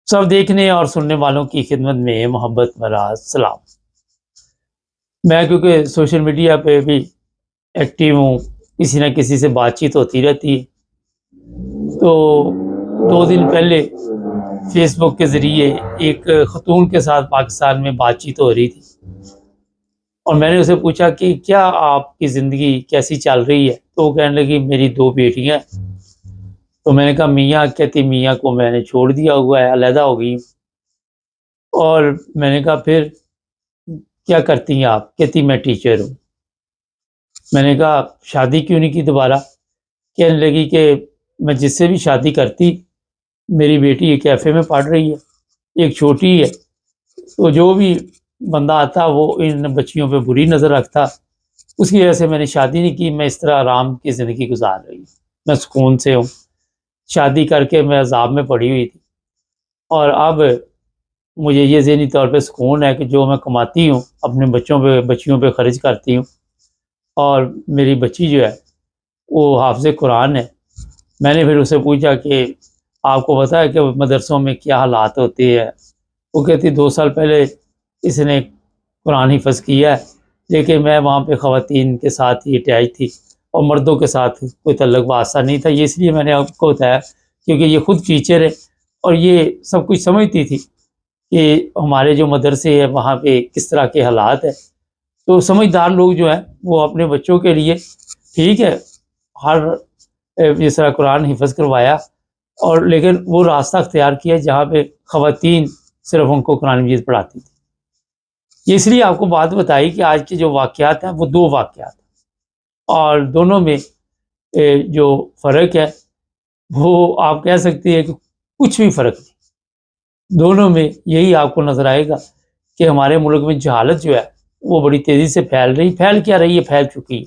سب دیکھنے اور سننے والوں کی خدمت میں محبت بھرا سلام۔ میں کیونکہ سوشل میڈیا پہ بھی ایکٹیو ہوں، کسی نہ کسی سے بات چیت ہوتی رہتی ہے، تو 2 دن پہلے فیس بک کے ذریعے ایک خاتون کے ساتھ پاکستان میں بات چیت ہو رہی تھی، اور میں نے اسے پوچھا کہ کیا آپ کی زندگی کیسی چل رہی ہے، تو وہ کہنے لگی میری 2 بیٹیاں ہیں۔ تو میں نے کہا میاں؟ کہتی میاں کو میں نے چھوڑ دیا ہوا ہے، علیحدہ ہو گئی ہوں۔ اور میں نے کہا پھر کیا کرتی ہیں آپ؟ کہتی میں ٹیچر ہوں۔ میں نے کہا شادی کیوں نہیں کی دوبارہ؟ کہنے لگی کہ میں جس سے بھی شادی کرتی، میری بیٹی ایک کیفے میں پڑھ رہی ہے، ایک چھوٹی ہے، تو جو بھی بندہ آتا وہ ان بچیوں پہ بری نظر رکھتا، اس کی وجہ سے میں نے شادی نہیں کی۔ میں اس طرح آرام کی زندگی گزار رہی ہوں، میں سکون سے ہوں۔ شادی کر کے میں عذاب میں پڑی ہوئی تھی، اور اب مجھے یہ ذہنی طور پہ سکون ہے کہ جو میں کماتی ہوں اپنے بچیوں پہ خرچ کرتی ہوں۔ اور میری بچی جو ہے وہ حافظ قرآن ہے۔ میں نے پھر اسے پوچھا کہ آپ کو پتہ ہے کہ مدرسوں میں کیا حالات ہوتے ہیں؟ وہ کہتی 2 سال پہلے اس نے قرآن حفظ کیا ہے، لیکن میں وہاں پہ خواتین کے ساتھ ہی اٹیچ تھی اور مردوں کے ساتھ کوئی تعلق واسطہ نہیں تھا۔ یہ اس لیے میں نے آپ کو بتایا کیونکہ یہ خود ٹیچر ہے اور یہ سب کچھ سمجھتی تھی کہ ہمارے جو مدرسے ہیں وہاں پہ کس طرح کے حالات ہیں۔ تو سمجھدار لوگ جو ہیں وہ اپنے بچوں کے لیے ٹھیک ہے ہر جس طرح قرآن حفظ کروایا، اور لیکن وہ راستہ اختیار کیا جہاں پہ خواتین صرف ان کو قرآن مجید پڑھاتی تھی۔ یہ اس لیے آپ کو بات بتائی کہ آج کے جو واقعات ہیں وہ 2 واقعات ہیں، اور دونوں میں جو فرق ہے وہ آپ کہہ سکتے ہیں کہ کچھ بھی فرق نہیں۔ دونوں میں یہی آپ کو نظر آئے گا کہ ہمارے ملک میں جہالت جو ہے وہ بڑی تیزی سے پھیل کیا رہی ہے، پھیل چکی ہے۔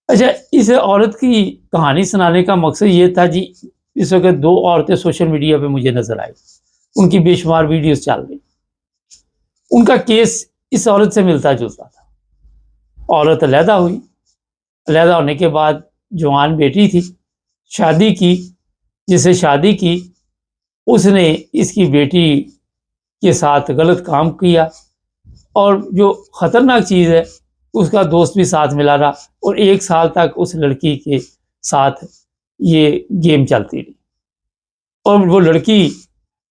اچھا، اس عورت کی کہانی سنانے کا مقصد یہ تھا جی، اس وقت 2 عورتیں سوشل میڈیا پہ مجھے نظر آئی، ان کی بے شمار ویڈیوز چل رہی، ان کا کیس اس عورت سے ملتا جلتا تھا۔ عورت علیحدہ ہوئی، علیحدہ ہونے کے بعد جوان بیٹی تھی، شادی کی، جسے شادی کی اس نے اس کی بیٹی کے ساتھ غلط کام کیا، اور جو خطرناک چیز ہے اس کا دوست بھی ساتھ ملا رہا، اور 1 سال تک اس لڑکی کے ساتھ یہ گیم چلتی رہی، اور وہ لڑکی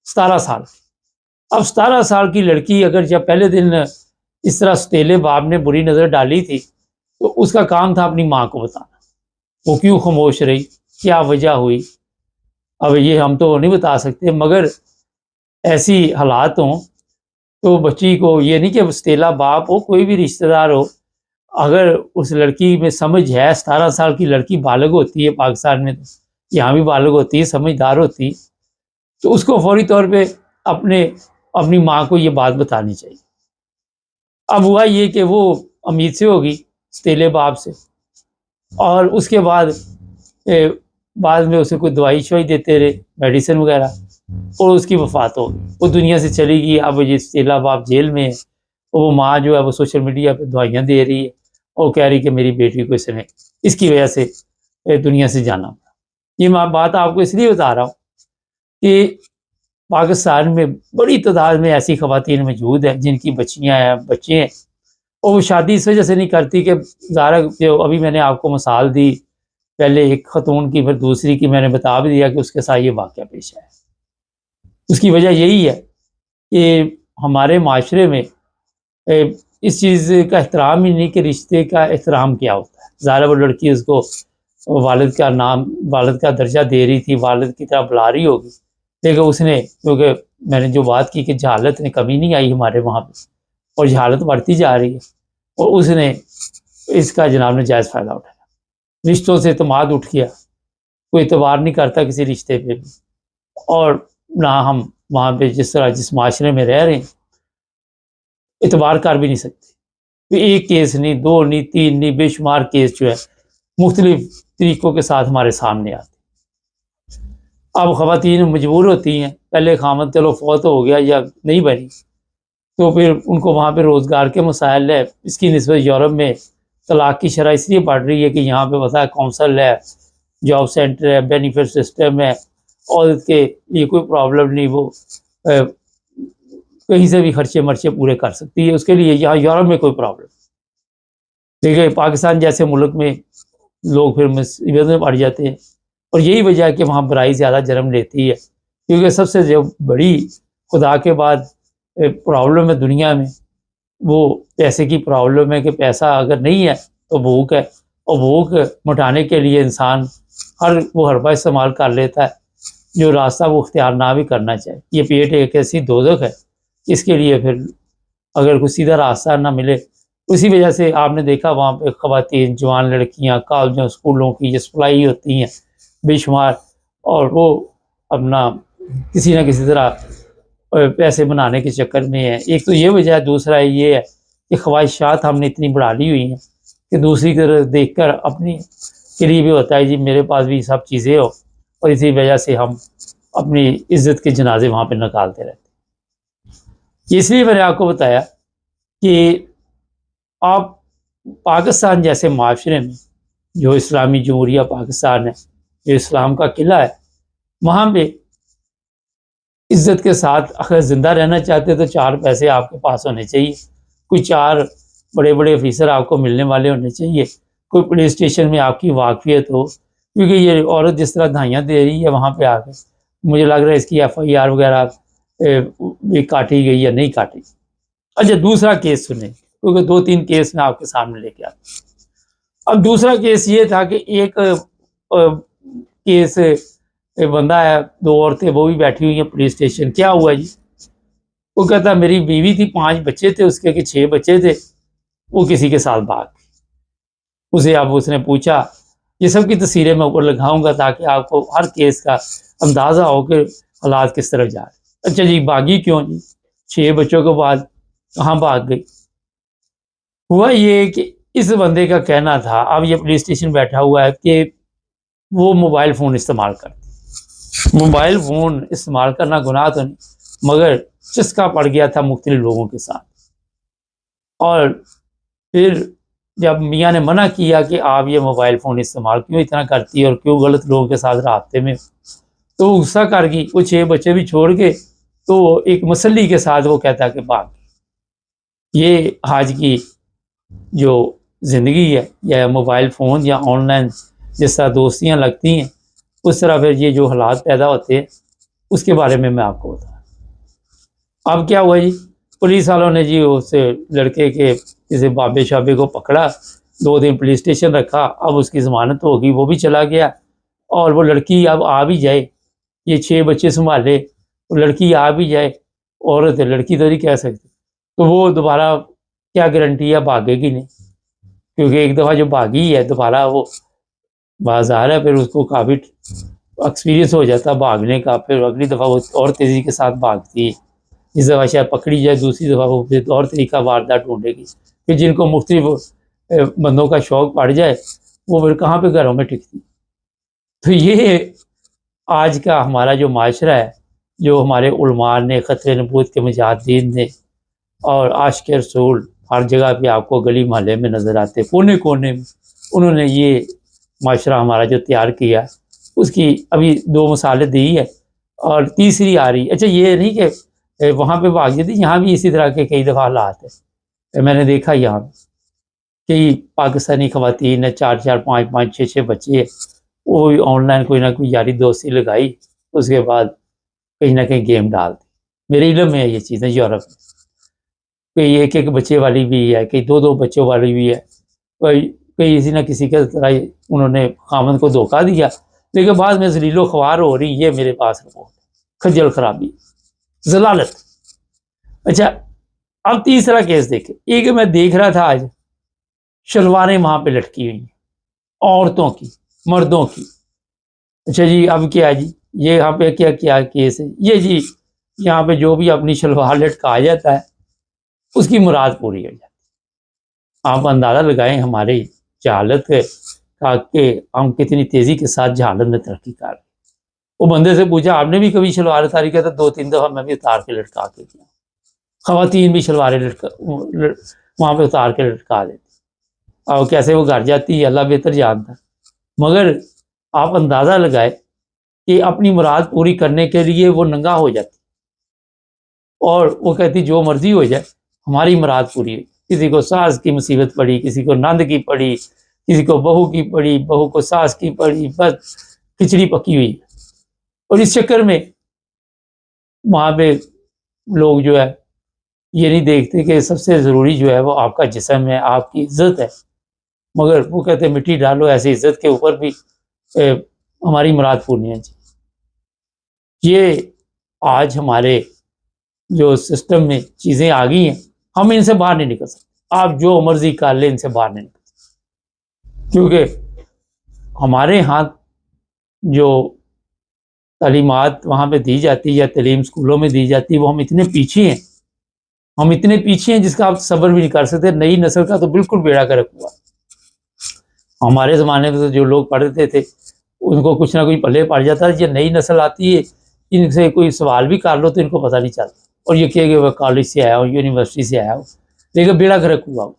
17 سال کی۔ اب 17 سال کی لڑکی اگر جب پہلے دن اس طرح ستیلے باپ نے بری نظر ڈالی تھی تو اس کا کام تھا اپنی ماں کو بتانا، وہ کیوں خاموش رہی، کیا وجہ ہوئی۔ اب یہ ہم تو نہیں بتا سکتے، مگر ایسی حالات ہوں تو بچی کو یہ نہیں کہ ستیلا باپ ہو، کوئی بھی رشتہ دار ہو، اگر اس لڑکی میں سمجھ ہے، 17 سال کی لڑکی بالغ ہوتی ہے پاکستان میں، یہاں بھی بالغ ہوتی ہے، سمجھدار ہوتی، تو اس کو فوری طور پہ اپنی ماں کو یہ بات بتانی چاہیے۔ اب ہوا یہ کہ وہ امید سے ہوگی ستیلے باپ سے، اور اس کے بعد میں اسے کوئی دوائی شوائی دیتے رہے، میڈیسن وغیرہ، اور اس کی وفات ہو گئی، وہ دنیا سے چلی گئی۔ اب یہ ستیلا باپ جیل میں ہے، وہ ماں جو ہے وہ سوشل میڈیا پہ دعائیاں دے رہی ہے اور کہہ رہی کہ میری بیٹی کو اس کی وجہ سے دنیا سے جانا پڑا۔ یہ میں بات آپ کو اس لیے بتا رہا ہوں کہ پاکستان میں بڑی تعداد میں ایسی خواتین موجود ہیں جن کی بچیاں ہیں، بچے ہیں، اور وہ شادی اس وجہ سے نہیں کرتی کہ ظاہر ابھی میں نے آپ کو مثال دی پہلے ایک خاتون کی، پھر دوسری کی، میں نے بتا بھی دیا کہ اس کے ساتھ یہ واقعہ پیش آیا۔ اس کی وجہ یہی ہے کہ ہمارے معاشرے میں اس چیز کا احترام ہی نہیں کہ رشتے کا احترام کیا ہوتا ہے۔ ظاہر وہ لڑکی اس کو والد کا درجہ دے رہی تھی، والد کی طرح بلا رہی ہوگی، لیکن اس نے، کیونکہ میں نے جو بات کی کہ جہالت نے کمی نہیں آئی ہمارے وہاں پہ، اور جہالت بڑھتی جا رہی ہے، اور اس نے اس کا جناب نے جائز فائدہ اٹھایا، رشتوں سے اعتماد اٹھ گیا، کوئی اعتبار نہیں کرتا کسی رشتے پہ بھی، اور نہ ہم وہاں پہ جس معاشرے میں رہ رہے ہیں اعتبار کر بھی نہیں سکتے۔ ایک کیس نہیں، 2 نہیں، 3 نہیں، بے شمار کیس جو ہے مختلف طریقوں کے ساتھ ہمارے سامنے آتے۔ اب خواتین مجبور ہوتی ہیں، پہلے خامد چلو فوت ہو گیا یا نہیں بنی تو پھر ان کو وہاں پہ روزگار کے مسائل ہے، اس کی نسبت یورپ میں طلاق کی شرح اس لیے بڑھ رہی ہے کہ یہاں پہ پتہ ہے کونسل ہے، جاب سینٹر ہے، بینیفٹ سسٹم ہے، عورت کے لیے کوئی پرابلم نہیں، وہ کہیں سے بھی خرچے مرچے پورے کر سکتی ہے، اس کے لیے یہاں یورپ میں کوئی پرابلم۔ دیکھیں پاکستان جیسے ملک میں لوگ پھر مصیبت میں پڑ جاتے ہیں، اور یہی وجہ ہے کہ وہاں برائی زیادہ جنم لیتی ہے، کیونکہ سب سے جو بڑی خدا کے بعد پرابلم ہے دنیا میں وہ پیسے کی پرابلم ہے، کہ پیسہ اگر نہیں ہے تو بھوک ہے، اور بھوک مٹانے کے لیے انسان وہ حربہ استعمال کر لیتا ہے جو راستہ وہ اختیار نہ بھی کرنا چاہے۔ یہ پیٹ ایک ایسی دوزخ ہے، اس کے لیے پھر اگر کوئی سیدھا راستہ نہ ملے، اسی وجہ سے آپ نے دیکھا وہاں پہ خواتین، جوان لڑکیاں کالجوں اسکولوں کی جو سپلائی ہوتی ہیں بے شمار، اور وہ اپنا کسی نہ کسی طرح پیسے بنانے کے چکر میں ہے۔ ایک تو یہ وجہ ہے، دوسرا یہ ہے کہ خواہشات ہم نے اتنی بڑھا لی ہوئی ہیں کہ دوسری طرف دیکھ کر اپنی کے لیے بھی ہوتا ہے جی میرے پاس بھی سب چیزیں ہو، اور اسی وجہ سے ہم اپنی عزت کے جنازے وہاں پہ نکالتے رہتے ہیں۔ اس لیے میں نے آپ کو بتایا کہ آپ پاکستان جیسے معاشرے میں جو اسلامی جمہوریہ پاکستان ہے، جو اسلام کا قلعہ ہے، وہاں پہ عزت کے ساتھ اگر زندہ رہنا چاہتے تو چار پیسے آپ کے پاس ہونے چاہیے، کوئی چار بڑے بڑے آفیسر آپ کو ملنے والے ہونے چاہیے، کوئی پولیس اسٹیشن میں آپ کی واقفیت ہو، کیونکہ یہ عورت جس طرح دھائیاں دے رہی ہے وہاں پہ آ کے، مجھے لگ رہا ہے اس کی FIR وغیرہ کاٹی گئی یا نہیں کاٹی۔ اچھا دوسرا کیس سنیں، کیونکہ 2-3 کیس میں آپ کے سامنے لے کے آتا ہوں۔ اب دوسرا کیس یہ تھا کہ ایک کیس بندہ ہے، 2 عورتیں وہ بھی بیٹھی ہوئی ہیں پولیس اسٹیشن۔ کیا ہوا جی؟ وہ کہتا میری بیوی تھی، 5 بچے تھے اس کے، کہ 6 بچے تھے، وہ کسی کے ساتھ بھاگ گئی۔ اسے اب اس نے پوچھا، یہ سب کی تصویریں میں اوپر لگاؤں گا تاکہ آپ کو ہر کیس کا اندازہ ہو کہ حالات کس طرف جا رہے ہیں۔ اچھا جی بھاگی کیوں جی؟ 6 بچوں کے بعد کہاں بھاگ گئی؟ ہوا یہ کہ اس بندے کا کہنا تھا، اب یہ پولیس اسٹیشن بیٹھا ہوا ہے، کہ وہ موبائل فون استعمال کرتے۔ موبائل فون استعمال کرنا گناہ تو نہیں، مگر چسکا پڑ گیا تھا مختلف لوگوں کے ساتھ، اور پھر جب میاں نے منع کیا کہ آپ یہ موبائل فون استعمال کیوں اتنا کرتی ہے اور کیوں غلط لوگوں کے ساتھ رابطے میں، تو وہ غصہ کر گئی، وہ 6 بچے بھی چھوڑ کے تو ایک مسلی کے ساتھ وہ کہتا کہ بھاگ۔ یہ آج کی جو زندگی ہے، یا موبائل فون یا آن لائن جس طرح دوستیاں لگتی ہیں، اس طرح پھر یہ جو حالات پیدا ہوتے ہیں اس کے بارے میں آپ کو بتا۔ اب کیا ہوا جی؟ پولیس والوں نے جی اس لڑکے کے کسی بابے شابے کو پکڑا، 2 دن پولیس اسٹیشن رکھا، اب اس کی ضمانت ہوگی، وہ بھی چلا گیا، اور وہ لڑکی اب آ بھی جائے، یہ 6 بچے سنبھالے، وہ لڑکی آ بھی جائے، عورت ہے لڑکی تو نہیں کہہ سکتی، تو وہ دوبارہ کیا گارنٹی ہے بھاگے گی نہیں، کیونکہ ایک دفعہ جو بھاگی ہے دوبارہ وہ بازار ہے، پھر اس کو کافی ایکسپیرینس ہو جاتا بھاگنے کا، پھر اگلی دفعہ وہ اور تیزی کے ساتھ بھاگتی ہے، اس دفعہ شاید پکڑی جائے، دوسری دفعہ وہ پھر اور طریقہ واردات ڈھونڈے گی، پھر جن کو مختلف بندوں کا شوق پڑ جائے وہ پھر کہاں پہ گھروں میں ٹکتی۔ تو یہ آج کا ہمارا جو معاشرہ ہے، جو ہمارے علماء نے، خطر نبوت کے مجاہدین نے، اور عاشق رسول ہر جگہ پہ آپ کو گلی محلے میں نظر آتے، کونے کونے میں انہوں نے یہ معاشرہ ہمارا جو تیار کیا، اس کی ابھی 2 مثالیں دی ہے، اور تیسری آ رہی۔ اچھا یہ نہیں کہ وہاں پہ بھاگ جاتی، یہاں بھی اسی طرح کے کئی دفعہ حالات ہیں، میں نے دیکھا یہاں کئی پاکستانی خواتین ہیں، 4-4 5-5 6-6 بچے ہیں، وہ آن لائن کوئی نہ کوئی یاری دوستی لگائی، اس کے بعد کہیں نہ کہیں گیم ڈال دی۔ میرے علم میں ہے یہ چیزیں یورپ میں، کئی 1-1 بچے والی بھی ہے، کئی 2-2 بچوں والی بھی ہے، کئی کسی نہ کسی کے طرح انہوں نے خامن کو دھوکہ دیا، لیکن بعد میں ذلیل و خوار ہو رہی۔ یہ میرے پاس رپورٹ، خجل خرابی، ضلالت۔ اچھا اب تیسرا کیس دیکھیں، ایک میں دیکھ رہا تھا آج شلواریں وہاں پہ لٹکی ہوئی ہیں، عورتوں کی، مردوں کی۔ اچھا جی اب کیا جی، یہ یہاں پہ کیا کیس ہے؟ یہ جی یہاں پہ جو بھی اپنی شلوار لٹکا جاتا ہے اس کی مراد پوری ہو جاتی ہے۔ آپ اندازہ لگائیں ہماری جہالت ہے کہ ہم کتنی تیزی کے ساتھ جہالت میں ترقی کر رہے ہیں۔ وہ بندے سے پوچھا آپ نے بھی کبھی شلوار اتاری؟ کیا تھا 2-3 دفعہ میں بھی اتار کے لٹکا کے دیا، خواتین بھی شلواریں وہاں پہ اتار کے لٹکا دیتی، اور کیسے وہ گھر جاتی ہے اللہ بہتر جانتا، مگر آپ اندازہ لگائے کہ اپنی مراد پوری کرنے کے لیے وہ ننگا ہو جاتی اور وہ کہتی جو مرضی ہو جائے ہماری مراد پوری ہوئی. کسی کو ساس کی مصیبت پڑی, کسی کو نند کی پڑی, کسی کو بہو کی پڑی, بہو کو ساس کی پڑی, بس کھچڑی پکی ہوئی. اور اس چکر میں وہاں پہ لوگ جو ہے یہ نہیں دیکھتے کہ سب سے ضروری جو ہے وہ آپ کا جسم ہے, آپ کی عزت ہے, مگر وہ کہتے ہیں مٹی ڈالو ایسی عزت کے اوپر بھی ہماری مراد پورنی ہے. یہ آج ہمارے جو سسٹم میں چیزیں آ گئی ہیں, ہم ان سے باہر نہیں نکل سکتے. آپ جو مرضی کر لیں ان سے باہر نہیں نکل سکتے, کیونکہ ہمارے ہاں جو تعلیمات وہاں پہ دی جاتی یا تعلیم اسکولوں میں دی جاتی وہ ہم اتنے پیچھے ہیں جس کا آپ صبر بھی نہیں کر سکتے. نئی نسل کا تو بالکل بیڑا کر رکھا. ہمارے زمانے میں تو جو لوگ پڑھتے تھے ان کو کچھ نہ کچھ پلے پڑ جاتا ہے. یہ نئی نسل آتی ہے ان سے کوئی سوال بھی کر لو تو ان کو پتہ نہیں چلتا, اور یہ کہ وہ کالج سے آیا ہو, یونیورسٹی سے آیا ہو, لیکن بیڑا گرک ہوا.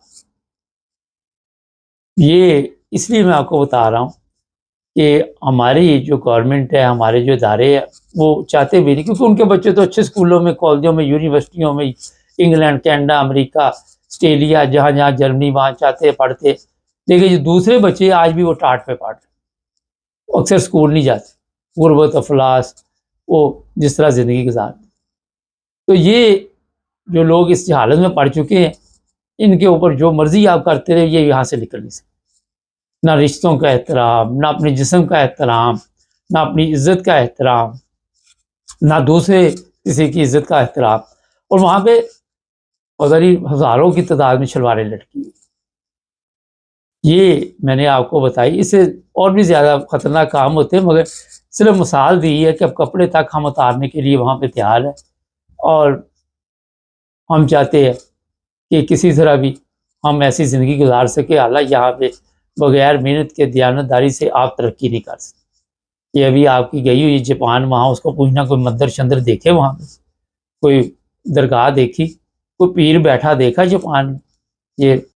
یہ اس لیے میں آپ کو بتا رہا ہوں کہ ہماری جو گورنمنٹ ہے, ہمارے جو ادارے ہیں وہ چاہتے بھی نہیں, کیونکہ ان کے بچے تو اچھے اسکولوں میں, کالجوں میں, یونیورسٹیوں میں, انگلینڈ, کینیڈا, امریکہ, آسٹریلیا, جہاں جہاں جرمنی وہاں چاہتے پڑھتے. لیکن جو دوسرے بچے آج بھی وہ ٹاٹ پہ پڑھ رہے, اکثر اسکول نہیں جاتے, غربت افلاس وہ جس طرح زندگی گزارتے. تو یہ جو لوگ اس حالت میں پڑھ چکے ہیں ان کے اوپر جو مرضی آپ کرتے رہے, یہ یہاں سے نکل نہیں سکتے. نہ رشتوں کا احترام, نہ اپنے جسم کا احترام, نہ اپنی عزت کا احترام, نہ دوسرے کسی کی عزت کا احترام. اور وہاں پہ ہزاروں کی تعداد میں شلواریں لٹکی. یہ میں نے آپ کو بتائی. اس سے اور بھی زیادہ خطرناک کام ہوتے ہیں, مگر صرف مثال دی ہے کہ اب کپڑے تک ہم اتارنے کے لیے وہاں پہ تیار ہے, اور ہم چاہتے ہیں کہ کسی طرح بھی ہم ایسی زندگی گزار سکے. حالانکہ یہاں پہ بغیر محنت کے, دیانتداری سے آپ ترقی نہیں کر سکتے. یہ ابھی آپ کی گئی ہوئی جاپان, وہاں اس کو پوچھنا کوئی مندر شندر دیکھے, وہاں پہ کوئی درگاہ دیکھی, کوئی پیر بیٹھا دیکھا جاپان میں. یہ